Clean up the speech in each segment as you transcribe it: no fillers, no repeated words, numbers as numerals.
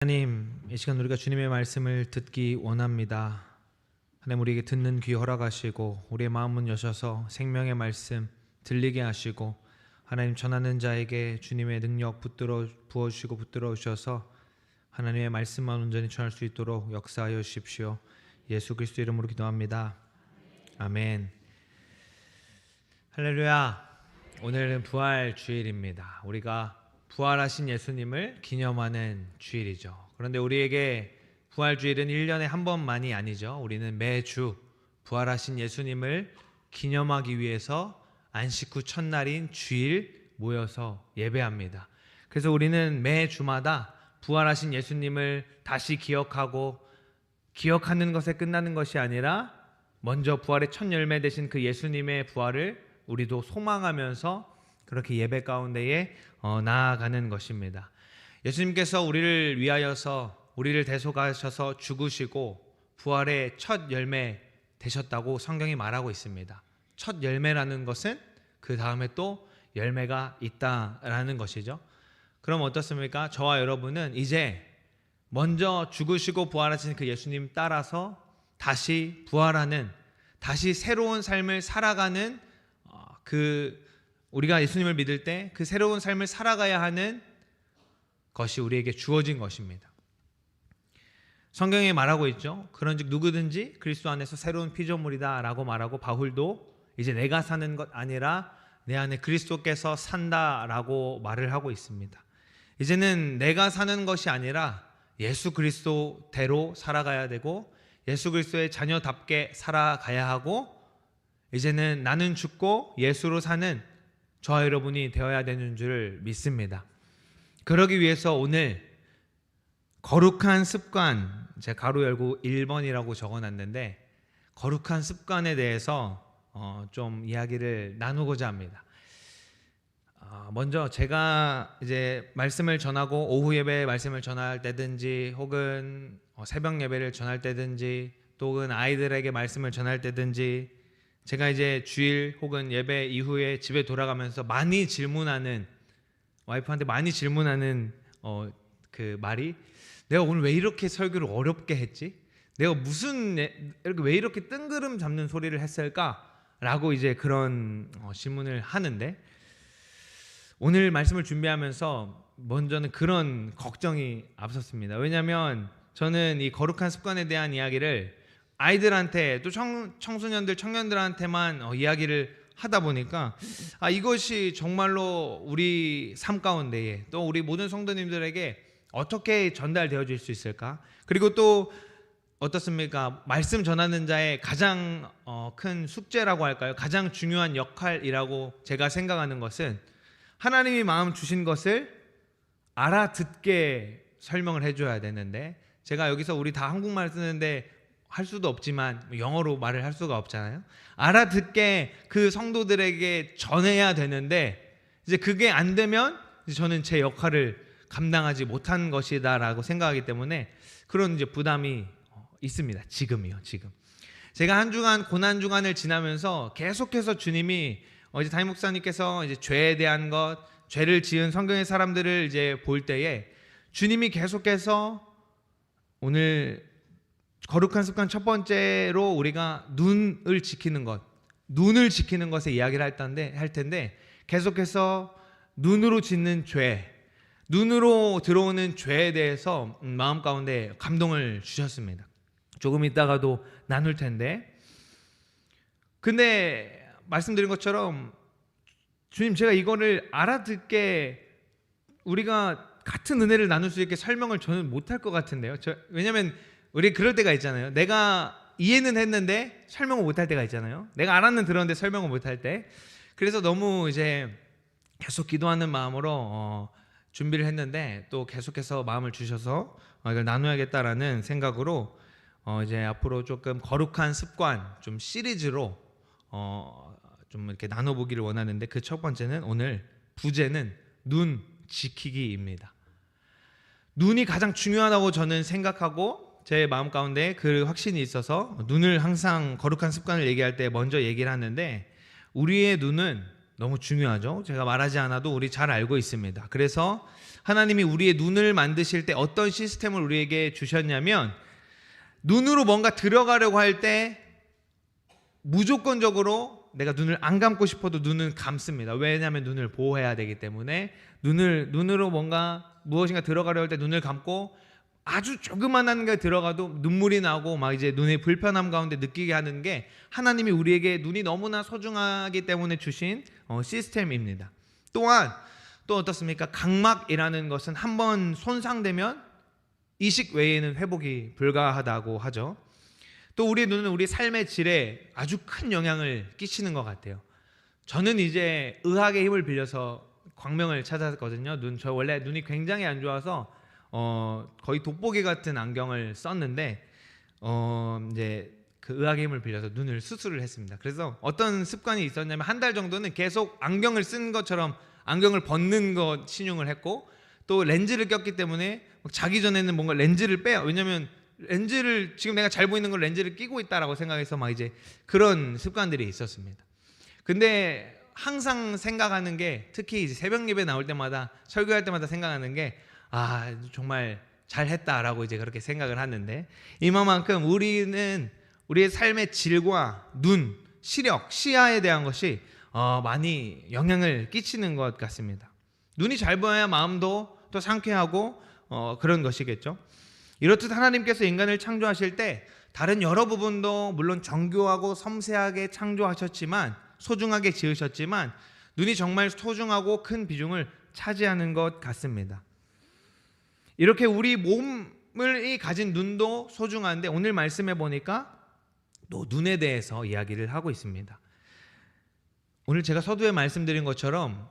하나님, 이 시간 우리가 주님의 말씀을 듣기 원합니다. 하나님, 우리에게 듣는 귀 허락하시고 우리의 마음문 여셔서 생명의 말씀 들리게 하시고, 하나님, 전하는 자에게 주님의 능력 부어주시고 붙들어 주셔서 하나님의 말씀만 온전히 전할 수 있도록 역사하여 주십시오. 예수 그리스도 이름으로 기도합니다. 아멘. 할렐루야. 오늘은 부활 주일입니다. 우리가 부활하신 예수님을 기념하는 주일이죠. 그런데 우리에게 부활주일은 1년에 한 번만이 아니죠. 우리는 매주 부활하신 예수님을 기념하기 위해서 안식 후 첫날인 주일 모여서 예배합니다. 그래서 우리는 매 주마다 부활하신 예수님을 다시 기억하는 것에 끝나는 것이 아니라 먼저 부활의 첫 열매 되신 그 예수님의 부활을 우리도 소망하면서 그렇게 예배 가운데에 나아가는 것입니다. 예수님께서 우리를 위하여서 우리를 대속하셔서 죽으시고 부활의 첫 열매 되셨다고 성경이 말하고 있습니다. 첫 열매라는 것은 그 다음에 또 열매가 있다라는 것이죠. 그럼 어떻습니까? 저와 여러분은 이제 먼저 죽으시고 부활하신 그 예수님 따라서 다시 부활하는, 다시 새로운 삶을 살아가는 우리가 예수님을 믿을 때 그 새로운 삶을 살아가야 하는 것이 우리에게 주어진 것입니다. 성경에 말하고 있죠. 그런즉 누구든지 그리스도 안에서 새로운 피조물이다 라고 말하고, 바울도 이제 내가 사는 것 아니라 내 안에 그리스도께서 산다라고 말을 하고 있습니다. 이제는 내가 사는 것이 아니라 예수 그리스도대로 살아가야 되고 예수 그리스도의 자녀답게 살아가야 하고, 이제는 나는 죽고 예수로 사는 저와 여러분이 되어야 되는 줄 믿습니다. 그러기 위해서 오늘 거룩한 습관, 제가 가로 열고 1번이라고 적어놨는데, 거룩한 습관에 대해서 좀 이야기를 나누고자 합니다. 먼저 제가 이제 말씀을 전하고 오후 예배 말씀을 전할 때든지 혹은 새벽 예배를 전할 때든지 또 혹은 아이들에게 말씀을 전할 때든지, 제가 이제 주일 혹은 예배 이후에 집에 돌아가면서 와이프한테 많이 질문하는 그 말이, 내가 오늘 왜 이렇게 설교를 어렵게 했지? 내가 왜 이렇게 뜬구름 잡는 소리를 했을까? 라고 이제 그런 질문을 하는데, 오늘 말씀을 준비하면서 먼저는 그런 걱정이 앞섰습니다. 왜냐하면 저는 이 거룩한 습관에 대한 이야기를 아이들한테 또 청소년들, 청년들한테만 이야기를 하다 보니까 이것이 정말로 우리 삶 가운데에 또 우리 모든 성도님들에게 어떻게 전달되어질 수 있을까? 그리고 또 어떻습니까? 말씀 전하는 자의 가장 큰 숙제라고 할까요? 가장 중요한 역할이라고 제가 생각하는 것은 하나님이 마음 주신 것을 알아듣게 설명을 해줘야 되는데, 제가 여기서 우리 다 한국말 쓰는데 할 수도 없지만 영어로 말을 할 수가 없잖아요. 알아듣게 그 성도들에게 전해야 되는데, 이제 그게 안 되면 저는 제 역할을 감당하지 못한 것이다라고 생각하기 때문에 그런 이제 부담이 있습니다. 지금 제가 한 주간 고난 주간을 지나면서 계속해서 주님이 이제 담임 목사님께서 이제 죄에 대한 것, 죄를 지은 성경의 사람들을 이제 볼 때에 주님이 계속해서 오늘 거룩한 습관 첫 번째로 우리가 눈을 지키는 것에 이야기를 할 텐데 계속해서 눈으로 짓는 죄, 눈으로 들어오는 죄에 대해서 마음 가운데 감동을 주셨습니다. 조금 있다가도 나눌 텐데, 근데 말씀드린 것처럼 주님, 제가 이거를 알아듣게 우리가 같은 은혜를 나눌 수 있게 설명을 저는 못할 것 같은데요. 왜냐하면 우리 그럴 때가 있잖아요. 내가 이해는 했는데 설명을 못할 때가 있잖아요. 내가 알았는 들었는데 설명을 못할 때. 그래서 너무 이제 계속 기도하는 마음으로 준비를 했는데, 또 계속해서 마음을 주셔서 이걸 나눠야겠다라는 생각으로 이제 앞으로 조금 거룩한 습관 좀 시리즈로 좀 이렇게 나눠보기를 원하는데, 그 첫 번째는 오늘 부제는 눈 지키기입니다. 눈이 가장 중요하다고 저는 생각하고 제 마음 가운데 그 확신이 있어서 눈을 항상 거룩한 습관을 얘기할 때 먼저 얘기를 하는데, 우리의 눈은 너무 중요하죠. 제가 말하지 않아도 우리 잘 알고 있습니다. 그래서 하나님이 우리의 눈을 만드실 때 어떤 시스템을 우리에게 주셨냐면, 눈으로 뭔가 들어가려고 할 때 무조건적으로 내가 눈을 안 감고 싶어도 눈은 감습니다. 왜냐하면 눈을 보호해야 되기 때문에 눈으로 뭔가 무엇인가 들어가려고 할 때 눈을 감고, 아주 조그만한 게 들어가도 눈물이 나고 막 이제 눈의 불편함 가운데 느끼게 하는 게 하나님이 우리에게 눈이 너무나 소중하기 때문에 주신 시스템입니다. 또한 또 어떻습니까? 각막이라는 것은 한번 손상되면 이식 외에는 회복이 불가하다고 하죠. 또 우리의 눈은 우리 삶의 질에 아주 큰 영향을 끼치는 것 같아요. 저는 이제 의학의 힘을 빌려서 광명을 찾았거든요. 저 원래 눈이 굉장히 안 좋아서 거의 돋보기 같은 안경을 썼는데 이제 그 의학의 힘을 빌려서 눈을 수술을 했습니다. 그래서 어떤 습관이 있었냐면, 한 달 정도는 계속 안경을 쓴 것처럼 안경을 벗는 것 신용을 했고, 또 렌즈를 꼈기 때문에 자기 전에는 뭔가 렌즈를 빼요. 왜냐면 렌즈를, 지금 내가 잘 보이는 걸 렌즈를 끼고 있다라고 생각해서 막 이제 그런 습관들이 있었습니다. 근데 항상 생각하는 게, 특히 이제 새벽 예배 나올 때마다, 설교할 때마다 생각하는 게, 정말 잘했다라고 이제 그렇게 생각을 하는데, 이만큼 우리는 우리의 삶의 질과 눈, 시력, 시야에 대한 것이 많이 영향을 끼치는 것 같습니다. 눈이 잘 보여야 마음도 또 상쾌하고 그런 것이겠죠. 이렇듯 하나님께서 인간을 창조하실 때 다른 여러 부분도 물론 정교하고 섬세하게 창조하셨지만, 소중하게 지으셨지만, 눈이 정말 소중하고 큰 비중을 차지하는 것 같습니다. 이렇게 우리 몸을 가진 눈도 소중한데, 오늘 말씀해 보니까 또 눈에 대해서 이야기를 하고 있습니다. 오늘 제가 서두에 말씀드린 것처럼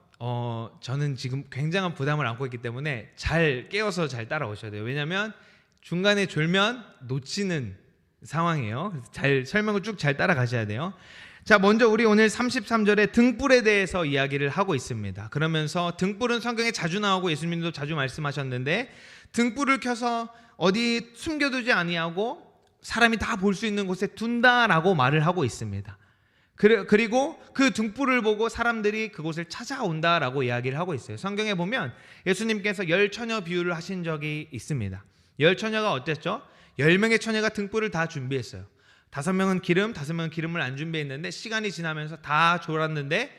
저는 지금 굉장한 부담을 안고 있기 때문에 잘 깨어서 잘 따라오셔야 돼요. 왜냐하면 중간에 졸면 놓치는 상황이에요. 그래서 잘 설명을 쭉 잘 따라가셔야 돼요. 자, 먼저 우리 오늘 33절에 등불에 대해서 이야기를 하고 있습니다. 그러면서 등불은 성경에 자주 나오고 예수님도 자주 말씀하셨는데, 등불을 켜서 어디 숨겨두지 아니하고 사람이 다 볼 수 있는 곳에 둔다라고 말을 하고 있습니다. 그리고 그 등불을 보고 사람들이 그곳을 찾아온다라고 이야기를 하고 있어요. 성경에 보면 예수님께서 열 처녀 비유를 하신 적이 있습니다. 열 처녀가 어땠죠? 10명의 처녀가 등불을 다 준비했어요. 5명은 기름을 안 준비했는데, 시간이 지나면서 다 졸았는데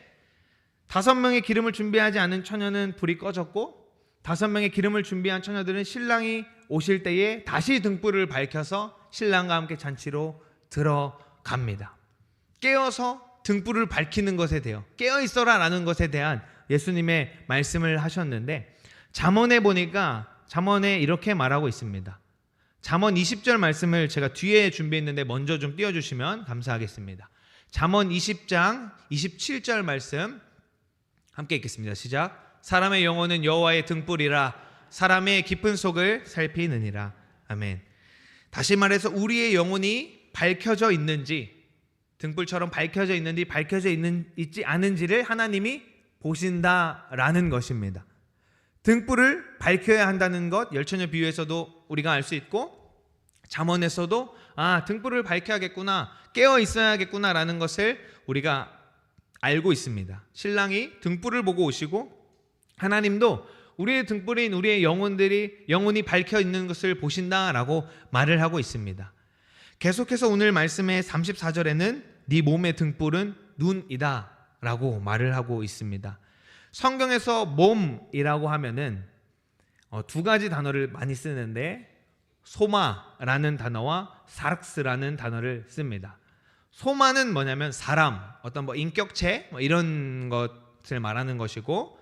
5명의 기름을 준비하지 않은 처녀는 불이 꺼졌고, 5명의 기름을 준비한 처녀들은 신랑이 오실 때에 다시 등불을 밝혀서 신랑과 함께 잔치로 들어갑니다. 깨어서 등불을 밝히는 것에 대해, 깨어있어라 라는 것에 대한 예수님의 말씀을 하셨는데, 잠언에 보니까 잠언에 이렇게 말하고 있습니다. 잠언 20절 말씀을 제가 뒤에 준비했는데 먼저 좀 띄워주시면 감사하겠습니다. 잠언 20장 27절 말씀 함께 읽겠습니다. 시작. 사람의 영혼은 여호와의 등불이라, 사람의 깊은 속을 살피느니라. 아멘. 다시 말해서 우리의 영혼이 밝혀져 있는지, 등불처럼 밝혀져 있는지 있지 않은지를 하나님이 보신다라는 것입니다. 등불을 밝혀야 한다는 것, 열처녀 비유에서도 우리가 알 수 있고, 잠언에서도 등불을 밝혀야겠구나, 깨어 있어야겠구나라는 것을 우리가 알고 있습니다. 신랑이 등불을 보고 오시고, 하나님도 우리의 등불인 우리의 영혼이 밝혀 있는 것을 보신다라고 말을 하고 있습니다. 계속해서 오늘 말씀의 34절에는 네 몸의 등불은 눈이다 라고 말을 하고 있습니다. 성경에서 몸이라고 하면은 두 가지 단어를 많이 쓰는데, 소마라는 단어와 사르스라는 단어를 씁니다. 소마는 뭐냐면 사람, 어떤 인격체 이런 것을 말하는 것이고,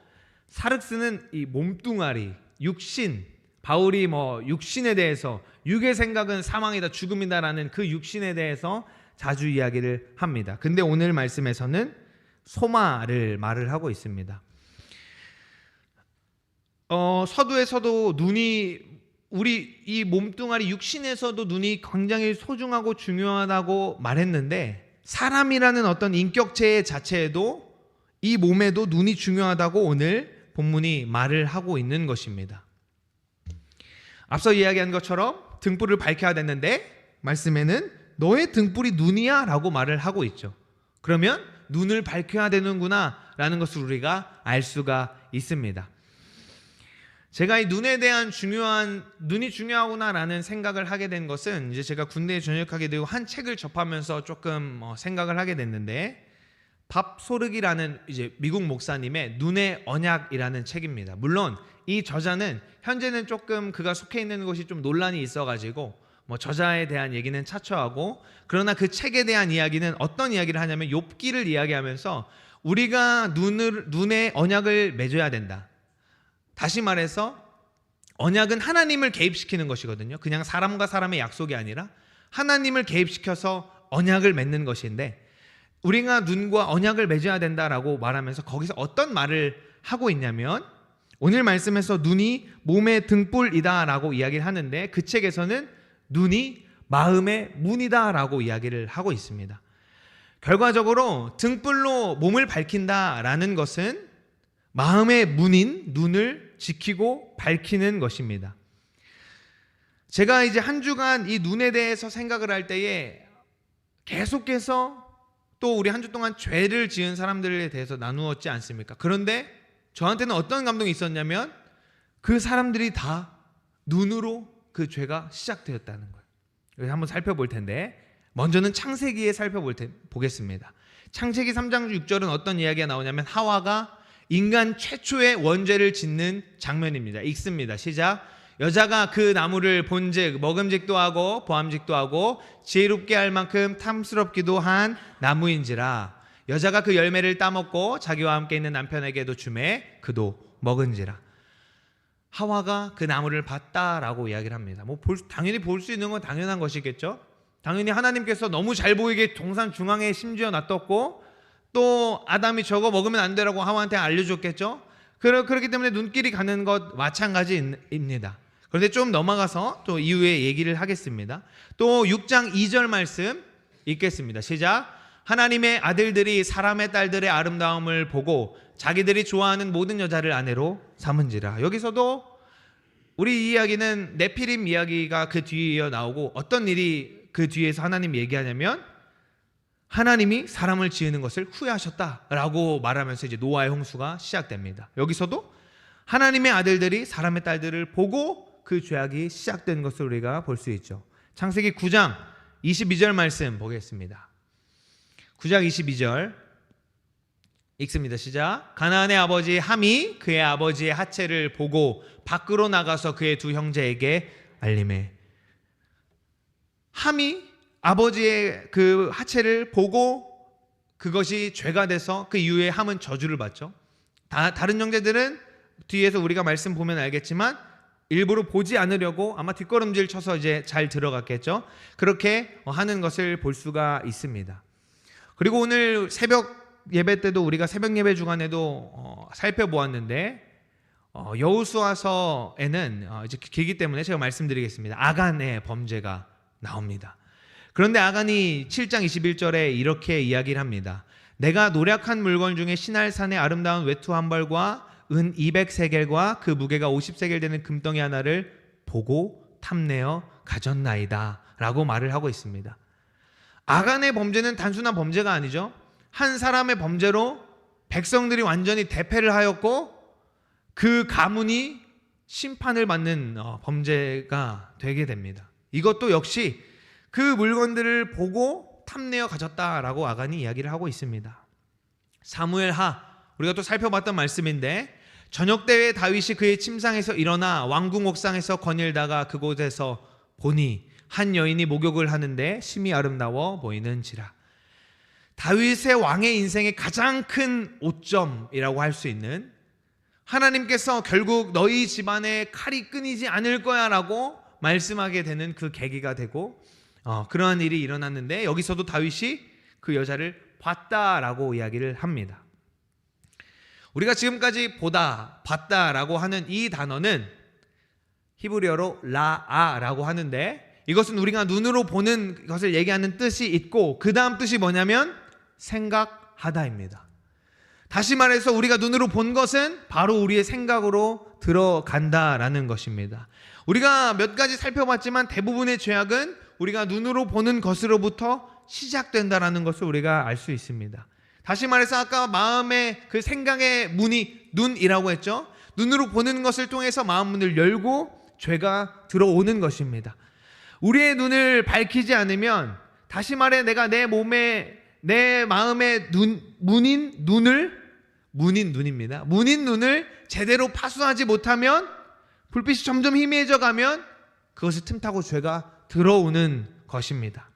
사르스는 이 몸뚱아리, 육신, 바울이 육신에 대해서, 육의 생각은 사망이다, 죽음이다라는 그 육신에 대해서 자주 이야기를 합니다. 근데 오늘 말씀에서는 소마를 말을 하고 있습니다. 서두에서도 우리 이 몸뚱아리 육신에서도 눈이 굉장히 소중하고 중요하다고 말했는데, 사람이라는 어떤 인격체 자체에도, 이 몸에도 눈이 중요하다고 오늘 본문이 말을 하고 있는 것입니다. 앞서 이야기한 것처럼 등불을 밝혀야 되는데, 말씀에는 너의 등불이 눈이야 라고 말을 하고 있죠. 그러면 눈을 밝혀야 되는구나 있구나라는 것을 우리가 알 수가 있습니다. 제가 이 눈에 대한 눈이 중요하구나라는 생각을 하게 된 것은 이제 제가 군대에 전역하게 되고 한 책을 접하면서 조금 생각을 하게 됐는데, 밥 소르기라는 이제 미국 목사님의 눈의 언약이라는 책입니다. 물론 이 저자는 현재는 조금 그가 속해 있는 곳이 좀 논란이 있어가지고 저자에 대한 얘기는 차초하고, 그러나 그 책에 대한 이야기는 어떤 이야기를 하냐면 욥기를 이야기하면서 우리가 눈에 언약을 맺어야 된다. 다시 말해서 언약은 하나님을 개입시키는 것이거든요. 그냥 사람과 사람의 약속이 아니라 하나님을 개입시켜서 언약을 맺는 것인데, 우리가 눈과 언약을 맺어야 된다라고 말하면서 거기서 어떤 말을 하고 있냐면, 오늘 말씀에서 눈이 몸의 등불이다 라고 이야기를 하는데, 그 책에서는 눈이 마음의 문이다 라고 이야기를 하고 있습니다. 결과적으로 등불로 몸을 밝힌다라는 것은 마음의 문인 눈을 지키고 밝히는 것입니다. 제가 이제 한 주간 이 눈에 대해서 생각을 할 때에 계속해서 또 우리 한 주 동안 죄를 지은 사람들에 대해서 나누었지 않습니까? 그런데 저한테는 어떤 감동이 있었냐면 그 사람들이 다 눈으로 그 죄가 시작되었다는 거예요. 그래서 한번 살펴볼 텐데, 먼저는 창세기에 보겠습니다. 창세기 3장 6절은 어떤 이야기가 나오냐면 하와가 인간 최초의 원죄를 짓는 장면입니다. 읽습니다. 시작. 여자가 그 나무를 본즉 먹음직도 하고 보암직도 하고 지혜롭게 할 만큼 탐스럽기도 한 나무인지라. 여자가 그 열매를 따먹고 자기와 함께 있는 남편에게도 주매 그도 먹은지라. 하와가 그 나무를 봤다라고 이야기를 합니다. 당연히 볼 수 있는 건 당연한 것이겠죠. 당연히 하나님께서 너무 잘 보이게 동산 중앙에 심지어 놔뒀고, 또 아담이 저거 먹으면 안 되라고 하와한테 알려줬겠죠. 그렇기 때문에 눈길이 가는 것 마찬가지입니다. 그런데 좀 넘어가서 또 이후에 얘기를 하겠습니다. 또 6장 2절 말씀 읽겠습니다. 시작. 하나님의 아들들이 사람의 딸들의 아름다움을 보고 자기들이 좋아하는 모든 여자를 아내로 삼은지라. 여기서도 우리 이야기는 네피림 이야기가 그 뒤에 나오고, 어떤 일이 그 뒤에서 하나님 얘기하냐면 하나님이 사람을 지으는 것을 후회하셨다라고 말하면서 이제 노아의 홍수가 시작됩니다. 여기서도 하나님의 아들들이 사람의 딸들을 보고 그 죄악이 시작된 것을 우리가 볼 수 있죠. 창세기 9장 22절 말씀 보겠습니다. 9장 22절 읽습니다. 시작. 가나안의 아버지 함이 그의 아버지의 하체를 보고 밖으로 나가서 그의 두 형제에게 알림해. 함이 아버지의 그 하체를 보고 그것이 죄가 돼서 그 이후에 함은 저주를 받죠. 다른 형제들은 뒤에서 우리가 말씀 보면 알겠지만 일부러 보지 않으려고 아마 뒷걸음질 쳐서 이제 잘 들어갔겠죠. 그렇게 하는 것을 볼 수가 있습니다. 그리고 오늘 새벽 예배 때도 우리가 새벽 예배 주간에도 살펴보았는데, 여호수아서에는 이제 길기 때문에 제가 말씀드리겠습니다. 아간의 범죄가 나옵니다. 그런데 아간이 7장 21절에 이렇게 이야기를 합니다. 내가 노략한 물건 중에 시날산의 아름다운 외투 한 벌과 은 200세겔과 그 무게가 50세겔 되는 금덩이 하나를 보고 탐내어 가졌나이다 라고 말을 하고 있습니다. 아간의 범죄는 단순한 범죄가 아니죠. 한 사람의 범죄로 백성들이 완전히 대패를 하였고 그 가문이 심판을 받는 범죄가 되게 됩니다. 이것도 역시 그 물건들을 보고 탐내어 가졌다라고 아간이 이야기를 하고 있습니다. 사무엘하, 우리가 또 살펴봤던 말씀인데, 저녁 때에 다윗이 그의 침상에서 일어나 왕궁 옥상에서 거닐다가 그곳에서 보니 한 여인이 목욕을 하는데 심히 아름다워 보이는지라. 다윗의 왕의 인생의 가장 큰 오점이라고 할 수 있는, 하나님께서 결국 너희 집안에 칼이 끊이지 않을 거야 라고 말씀하게 되는 그 계기가 되고, 그러한 일이 일어났는데 여기서도 다윗이 그 여자를 봤다라고 이야기를 합니다. 우리가 지금까지 보다, 봤다라고 하는 이 단어는 히브리어로 라아라고 하는데, 이것은 우리가 눈으로 보는 것을 얘기하는 뜻이 있고, 그 다음 뜻이 뭐냐면 생각하다입니다. 다시 말해서 우리가 눈으로 본 것은 바로 우리의 생각으로 들어간다라는 것입니다. 우리가 몇 가지 살펴봤지만 대부분의 죄악은 우리가 눈으로 보는 것으로부터 시작된다라는 것을 우리가 알 수 있습니다. 다시 말해서 아까 마음의 그 생각의 문이 눈이라고 했죠. 눈으로 보는 것을 통해서 마음 문을 열고 죄가 들어오는 것입니다. 우리의 눈을 밝히지 않으면, 다시 말해 내가 내 몸에, 내 마음의 문인 눈을 제대로 파수하지 못하면, 불빛이 점점 희미해져 가면 그것을 틈타고 죄가 들어오는 것입니다.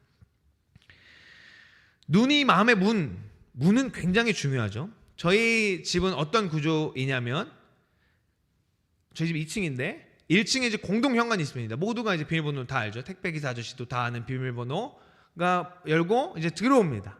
눈이 마음의 문은 굉장히 중요하죠. 저희 집은 어떤 구조이냐면, 저희 집 2층인데 1층에 이제 공동 현관이 있습니다. 모두가 이제 비밀번호 다 알죠. 택배기사 아저씨도 다 아는 비밀번호가 열고 이제 들어옵니다.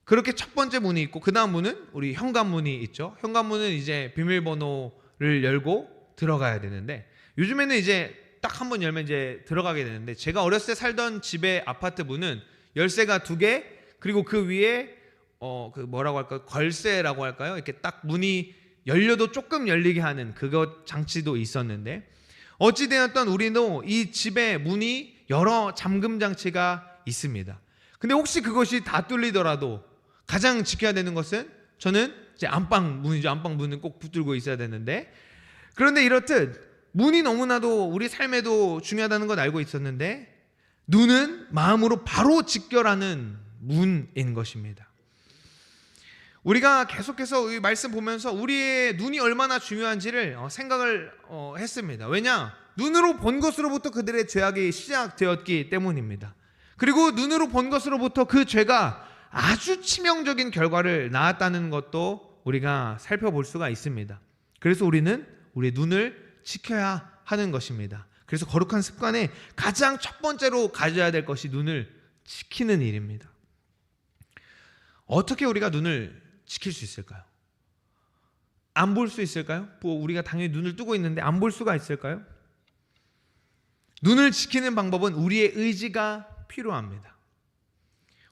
그렇게 첫 번째 문이 있고, 그 다음 문은 우리 현관문이 있죠. 현관문은 이제 비밀번호를 열고 들어가야 되는데, 요즘에는 이제 딱 한 번 열면 이제 들어가게 되는데, 제가 어렸을 때 살던 집의 아파트 문은 열쇠가 2개, 그리고 그 위에 그 뭐라고 할까요? 걸쇠라고 할까요? 이렇게 딱 문이 열려도 조금 열리게 하는 그것 장치도 있었는데, 어찌되었던 우리도 이 집에 문이 여러 잠금 장치가 있습니다. 근데 혹시 그것이 다 뚫리더라도 가장 지켜야 되는 것은, 저는 이제 안방 문이죠. 안방 문은 꼭 붙들고 있어야 되는데, 그런데 이렇듯 문이 너무나도 우리 삶에도 중요하다는 걸 알고 있었는데, 눈은 마음으로 바로 직결하는 문인 것입니다. 우리가 계속해서 이 말씀 보면서 우리의 눈이 얼마나 중요한지를 생각을 했습니다. 왜냐? 눈으로 본 것으로부터 그들의 죄악이 시작되었기 때문입니다. 그리고 눈으로 본 것으로부터 그 죄가 아주 치명적인 결과를 낳았다는 것도 우리가 살펴볼 수가 있습니다. 그래서 우리는 우리의 눈을 지켜야 하는 것입니다. 그래서 거룩한 습관에 가장 첫 번째로 가져야 될 것이 눈을 지키는 일입니다. 어떻게 우리가 눈을 지킬 수 있을까요? 안 볼 수 있을까요? 우리가 당연히 눈을 뜨고 있는데 안 볼 수가 있을까요? 눈을 지키는 방법은 우리의 의지가 필요합니다.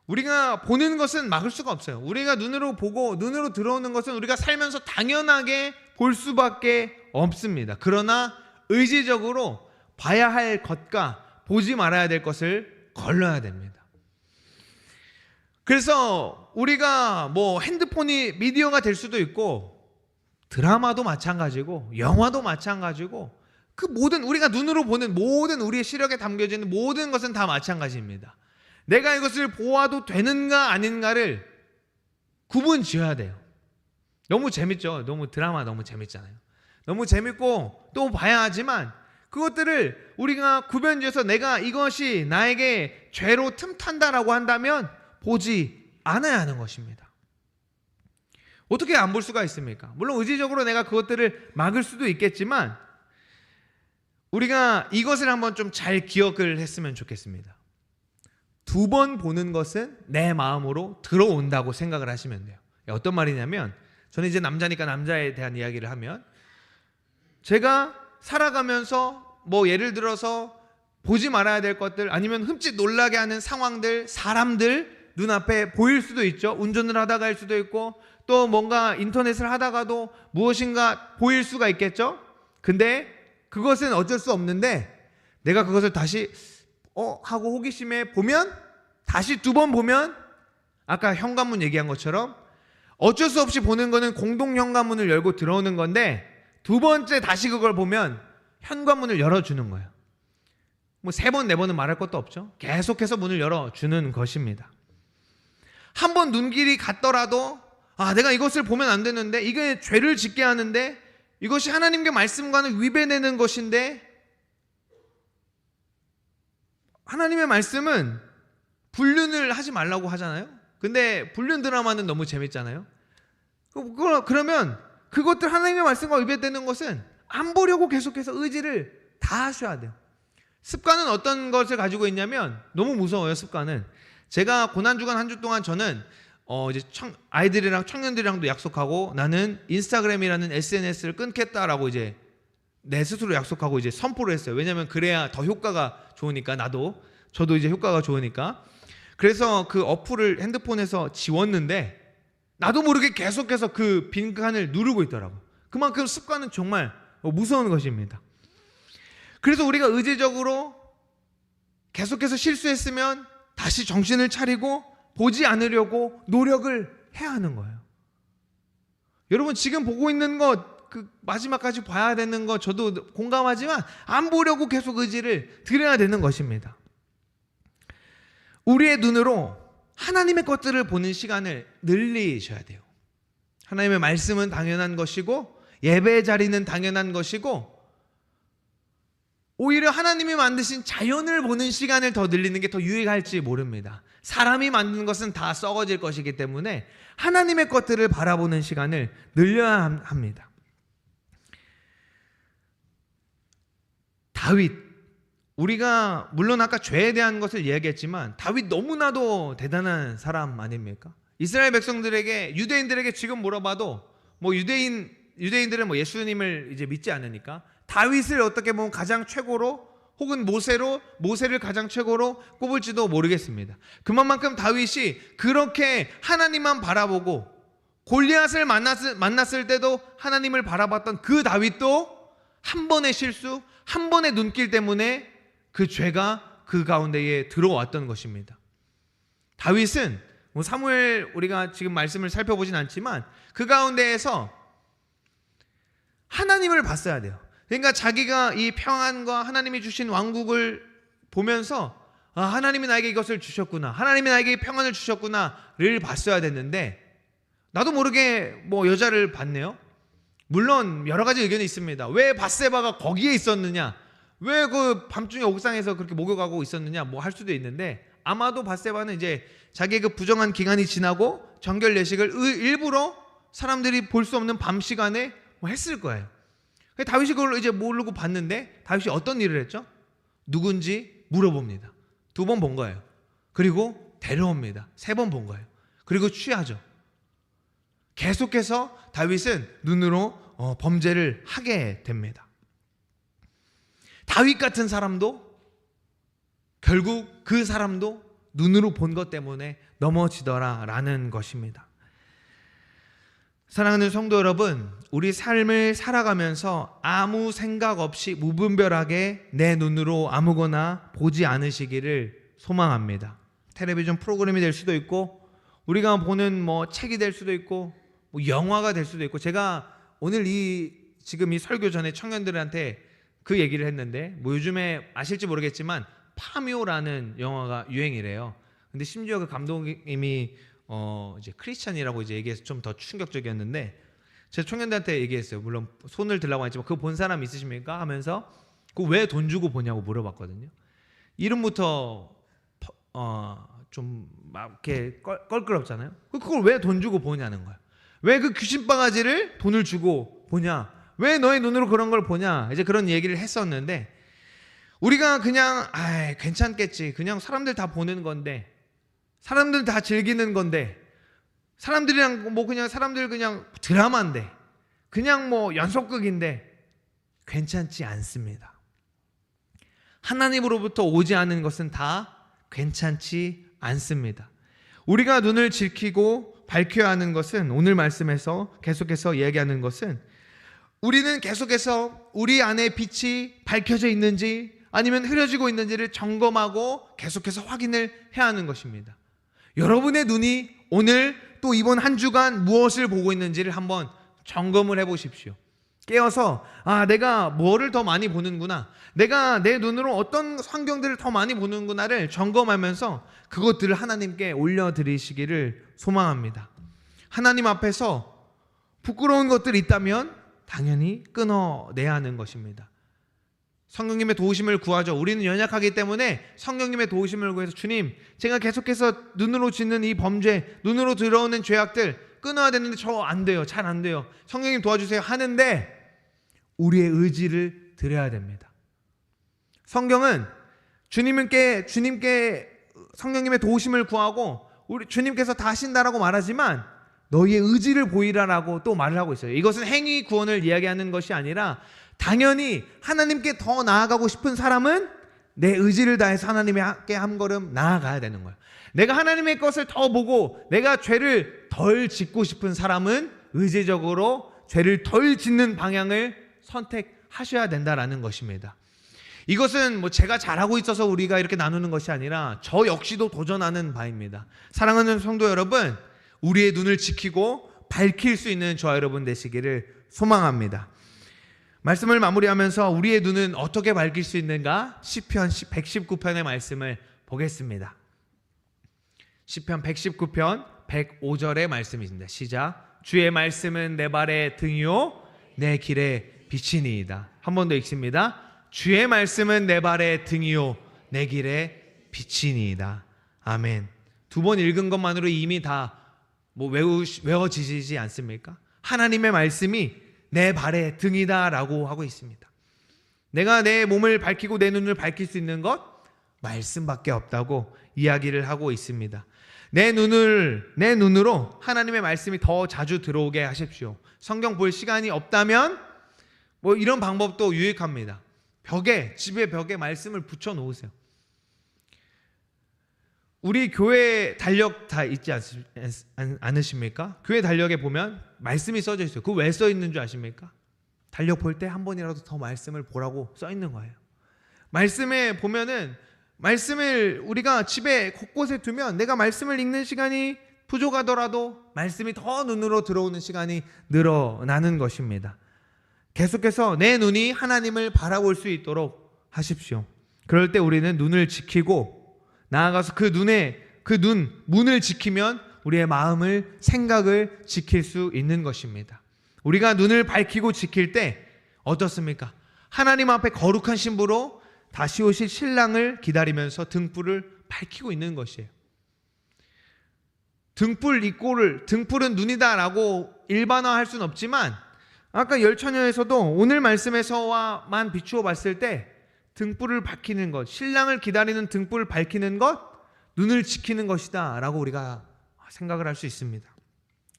우리가 보는 것은 막을 수가 없어요. 우리가 눈으로 보고 눈으로 들어오는 것은 우리가 살면서 당연하게 볼 수밖에 없습니다. 그러나 의지적으로 봐야 할 것과 보지 말아야 될 것을 걸러야 됩니다. 그래서 우리가 핸드폰이 미디어가 될 수도 있고, 드라마도 마찬가지고, 영화도 마찬가지고, 그 모든 우리가 눈으로 보는 모든 우리의 시력에 담겨지는 모든 것은 다 마찬가지입니다. 내가 이것을 보아도 되는가 아닌가를 구분 지어야 돼요. 너무 재밌죠. 드라마 너무 재밌잖아요. 너무 재밌고 또 봐야 하지만, 그것들을 우리가 구분 지어서 내가 이것이 나에게 죄로 틈탄다라고 한다면 보지 않아야 하는 것입니다. 어떻게 안 볼 수가 있습니까? 물론 의지적으로 내가 그것들을 막을 수도 있겠지만, 우리가 이것을 한번 좀 잘 기억을 했으면 좋겠습니다. 2번 보는 것은 내 마음으로 들어온다고 생각을 하시면 돼요. 어떤 말이냐면, 저는 이제 남자니까 남자에 대한 이야기를 하면, 제가 살아가면서 예를 들어서 보지 말아야 될 것들, 아니면 흠칫 놀라게 하는 상황들, 사람들 눈앞에 보일 수도 있죠. 운전을 하다가일 수도 있고, 또 뭔가 인터넷을 하다가도 무엇인가 보일 수가 있겠죠. 근데 그것은 어쩔 수 없는데, 내가 그것을 다시 하고 호기심에 보면, 다시 2번 보면, 아까 현관문 얘기한 것처럼 어쩔 수 없이 보는 거는 공동 현관문을 열고 들어오는 건데, 2번째 다시 그걸 보면 현관문을 열어주는 거예요. 3번, 4번은 말할 것도 없죠. 계속해서 문을 열어주는 것입니다. 한 번 눈길이 갔더라도, 내가 이것을 보면 안 되는데, 이게 죄를 짓게 하는데, 이것이 하나님의 말씀과는 위배되는 것인데, 하나님의 말씀은 불륜을 하지 말라고 하잖아요. 근데 불륜 드라마는 너무 재밌잖아요. 그러면 그것들 하나님의 말씀과 위배되는 것은 안 보려고 계속해서 의지를 다 하셔야 돼요. 습관은 어떤 것을 가지고 있냐면, 너무 무서워요. 습관은 제가 고난주간 한 주 동안 저는 이제 아이들이랑 청년들이랑도 약속하고, 나는 인스타그램이라는 SNS를 끊겠다라고 이제 내 스스로 약속하고 이제 선포를 했어요. 왜냐하면 그래야 더 효과가 좋으니까, 저도 이제 효과가 좋으니까. 그래서 그 어플을 핸드폰에서 지웠는데, 나도 모르게 계속해서 그 빈칸을 누르고 있더라고. 그만큼 습관은 정말 무서운 것입니다. 그래서 우리가 의지적으로 계속해서 실수했으면 다시 정신을 차리고 보지 않으려고 노력을 해야 하는 거예요. 여러분 지금 보고 있는 것 그 마지막까지 봐야 되는 것 저도 공감하지만 안 보려고 계속 의지를 드려야 되는 것입니다. 우리의 눈으로 하나님의 것들을 보는 시간을 늘리셔야 돼요. 하나님의 말씀은 당연한 것이고 예배의 자리는 당연한 것이고 오히려 하나님이 만드신 자연을 보는 시간을 더 늘리는 게 더 유익할지 모릅니다. 사람이 만든 것은 다 썩어질 것이기 때문에 하나님의 것들을 바라보는 시간을 늘려야 합니다. 다윗, 우리가 물론 아까 죄에 대한 것을 이야기했지만 다윗 너무나도 대단한 사람 아닙니까? 이스라엘 백성들에게 유대인들에게 지금 물어봐도 뭐 유대인들은 뭐 예수님을 이제 믿지 않으니까 다윗을 어떻게 보면 가장 최고로 혹은 모세를 가장 최고로 꼽을지도 모르겠습니다. 그만큼 다윗이 그렇게 하나님만 바라보고 골리앗을 만났을 때도 하나님을 바라봤던 그 다윗도 한 번의 실수, 한 번의 눈길 때문에 그 죄가 그 가운데에 들어왔던 것입니다. 다윗은 뭐 사무엘 우리가 지금 말씀을 살펴보진 않지만 그 가운데에서 하나님을 봤어야 돼요. 그러니까 자기가 이 평안과 하나님이 주신 왕국을 보면서 하나님이 나에게 이것을 주셨구나, 하나님이 나에게 평안을 주셨구나를 봤어야 됐는데 나도 모르게 뭐 여자를 봤네요. 물론 여러 가지 의견이 있습니다. 왜 밧세바가 거기에 있었느냐, 왜 그 밤중에 옥상에서 그렇게 목욕하고 있었느냐 뭐 할 수도 있는데 아마도 밧세바는 이제 자기의 그 부정한 기간이 지나고 정결 예식을 일부러 사람들이 볼 수 없는 밤 시간에 뭐 했을 거예요. 다윗이 그걸 이제 모르고 봤는데 다윗이 어떤 일을 했죠? 누군지 물어봅니다. 2번 본 거예요. 그리고 데려옵니다. 3번 본 거예요. 그리고 취하죠. 계속해서 다윗은 눈으로 범죄를 하게 됩니다. 다윗 같은 사람도 결국 그 사람도 눈으로 본 것 때문에 넘어지더라라는 것입니다. 사랑하는 성도 여러분, 우리 삶을 살아가면서 아무 생각 없이 무분별하게 내 눈으로 아무거나 보지 않으시기를 소망합니다. 텔레비전 프로그램이 될 수도 있고 우리가 보는 뭐 책이 될 수도 있고 뭐 영화가 될 수도 있고, 제가 오늘 지금 이 설교 전에 청년들한테 그 얘기를 했는데 뭐 요즘에 아실지 모르겠지만 파묘라는 영화가 유행이래요. 근데 심지어 그 감독님이 이제 크리스찬이라고 이제 얘기해서 좀 더 충격적이었는데 제가 청년들한테 얘기했어요. 물론 손을 들라고 했지만 그거 본 사람 있으십니까? 하면서 그거 왜 돈 주고 보냐고 물어봤거든요. 이름부터 좀 막 이렇게 껄끄럽잖아요. 그걸 왜 돈 주고 보냐는 거야. 왜 그 귀신바가지를 돈을 주고 보냐? 왜 너의 눈으로 그런 걸 보냐? 이제 그런 얘기를 했었는데 우리가 그냥 괜찮겠지. 그냥 사람들 다 보는 건데, 사람들 다 즐기는 건데, 사람들이랑 뭐 그냥 사람들 그냥 드라마인데, 그냥 뭐 연속극인데 괜찮지 않습니다. 하나님으로부터 오지 않은 것은 다 괜찮지 않습니다. 우리가 눈을 지키고 밝혀야 하는 것은, 오늘 말씀에서 계속해서 이야기하는 것은 우리는 계속해서 우리 안에 빛이 밝혀져 있는지 아니면 흐려지고 있는지를 점검하고 계속해서 확인을 해야 하는 것입니다. 여러분의 눈이 오늘 또 이번 한 주간 무엇을 보고 있는지를 한번 점검을 해보십시오. 깨어서 내가 뭐를 더 많이 보는구나, 내가 내 눈으로 어떤 환경들을 더 많이 보는구나를 점검하면서 그것들을 하나님께 올려드리시기를 소망합니다. 하나님 앞에서 부끄러운 것들이 있다면 당연히 끊어내야 하는 것입니다. 성령님의 도우심을 구하죠. 우리는 연약하기 때문에 성령님의 도우심을 구해서 주님, 제가 계속해서 눈으로 짓는 이 범죄, 눈으로 들어오는 죄악들 끊어야 되는데 저 안 돼요. 잘 안 돼요. 성령님 도와주세요 하는데 우리의 의지를 드려야 됩니다. 성경은 주님께 성령님의 도우심을 구하고 우리 주님께서 다 하신다라고 말하지만 너희의 의지를 보이라라고 또 말을 하고 있어요. 이것은 행위 구원을 이야기하는 것이 아니라 당연히 하나님께 더 나아가고 싶은 사람은 내 의지를 다해서 하나님께 한 걸음 나아가야 되는 거예요. 내가 하나님의 것을 더 보고 내가 죄를 덜 짓고 싶은 사람은 의지적으로 죄를 덜 짓는 방향을 선택하셔야 된다라는 것입니다. 이것은 뭐 제가 잘하고 있어서 우리가 이렇게 나누는 것이 아니라 저 역시도 도전하는 바입니다. 사랑하는 성도 여러분, 우리의 눈을 지키고 밝힐 수 있는 저와 여러분 되시기를 소망합니다. 말씀을 마무리하면서 우리의 눈은 어떻게 밝힐 수 있는가? 시편 119편의 말씀을 보겠습니다. 시편 119편 105절의 말씀입니다. 시작. 주의 말씀은 내 발의 등이요 내 길의 빛이니이다. 한 번 더 읽습니다. 주의 말씀은 내 발의 등이요 내 길의 빛이니이다. 아멘. 두 번 읽은 것만으로 이미 다 외워지지 않습니까? 하나님의 말씀이 내 발의 등이다 라고 하고 있습니다. 내가 내 몸을 밝히고 내 눈을 밝힐 수 있는 것 말씀밖에 없다고 이야기를 하고 있습니다. 내 눈으로 하나님의 말씀이 더 자주 들어오게 하십시오. 성경 볼 시간이 없다면 이런 방법도 유익합니다. 집의 벽에 말씀을 붙여 놓으세요. 우리 교회 달력 다 있지 않으십니까? 교회 달력에 보면 말씀이 써져 있어요. 그거 왜 써 있는 줄 아십니까? 달력 볼 때 한 번이라도 더 말씀을 보라고 써 있는 거예요. 말씀에 보면은 말씀을 우리가 집에 곳곳에 두면 내가 말씀을 읽는 시간이 부족하더라도 말씀이 더 눈으로 들어오는 시간이 늘어나는 것입니다. 계속해서 내 눈이 하나님을 바라볼 수 있도록 하십시오. 그럴 때 우리는 눈을 지키고 나아가서 문을 지키면 우리의 마음을, 생각을 지킬 수 있는 것입니다. 우리가 눈을 밝히고 지킬 때 어떻습니까? 하나님 앞에 거룩한 신부로 다시 오실 신랑을 기다리면서 등불을 밝히고 있는 것이에요. 등불은 눈이다라고 일반화할 수는 없지만 아까 열처녀에서도 오늘 말씀에서만 비추어 봤을 때 등불을 밝히는 것, 신랑을 기다리는 등불을 밝히는 것, 눈을 지키는 것이다 라고 우리가 생각을 할 수 있습니다.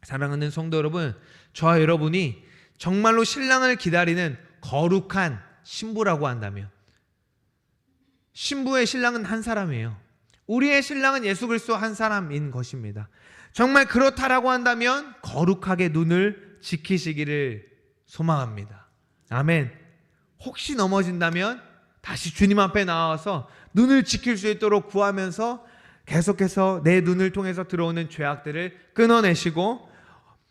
사랑하는 성도 여러분, 저와 여러분이 정말로 신랑을 기다리는 거룩한 신부라고 한다면, 신부의 신랑은 한 사람이에요. 우리의 신랑은 예수 그리스도 한 사람인 것입니다. 정말 그렇다라고 한다면 거룩하게 눈을 지키시기를 소망합니다. 아멘. 혹시 넘어진다면 다시 주님 앞에 나와서 눈을 지킬 수 있도록 구하면서 계속해서 내 눈을 통해서 들어오는 죄악들을 끊어내시고,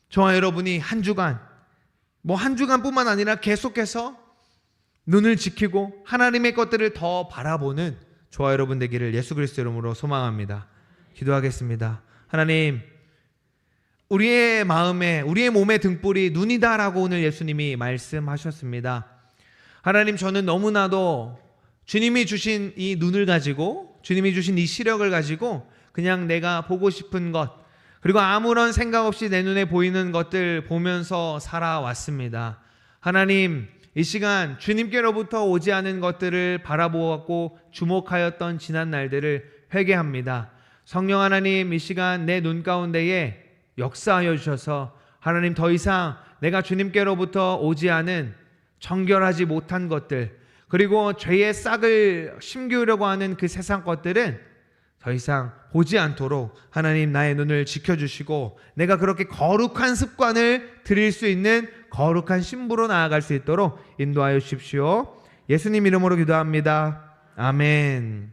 저와 여러분이 한 주간뿐만 아니라 계속해서 눈을 지키고 하나님의 것들을 더 바라보는 저와 여러분 되기를 예수 그리스도 이름으로 소망합니다. 기도하겠습니다. 하나님, 우리의 마음에, 우리의 몸의 등불이 눈이다라고 오늘 예수님이 말씀하셨습니다. 하나님, 저는 너무나도 주님이 주신 이 눈을 가지고, 주님이 주신 이 시력을 가지고 그냥 내가 보고 싶은 것, 그리고 아무런 생각 없이 내 눈에 보이는 것들 보면서 살아왔습니다. 하나님, 이 시간 주님께로부터 오지 않은 것들을 바라보았고 주목하였던 지난 날들을 회개합니다. 성령 하나님, 이 시간 내 눈 가운데에 역사하여 주셔서 하나님, 더 이상 내가 주님께로부터 오지 않은 정결하지 못한 것들, 그리고 죄의 싹을 심기우려고 하는 그 세상 것들은 더 이상 보지 않도록 하나님 나의 눈을 지켜주시고, 내가 그렇게 거룩한 습관을 들일 수 있는 거룩한 신부로 나아갈 수 있도록 인도하여 주십시오. 예수님 이름으로 기도합니다. 아멘.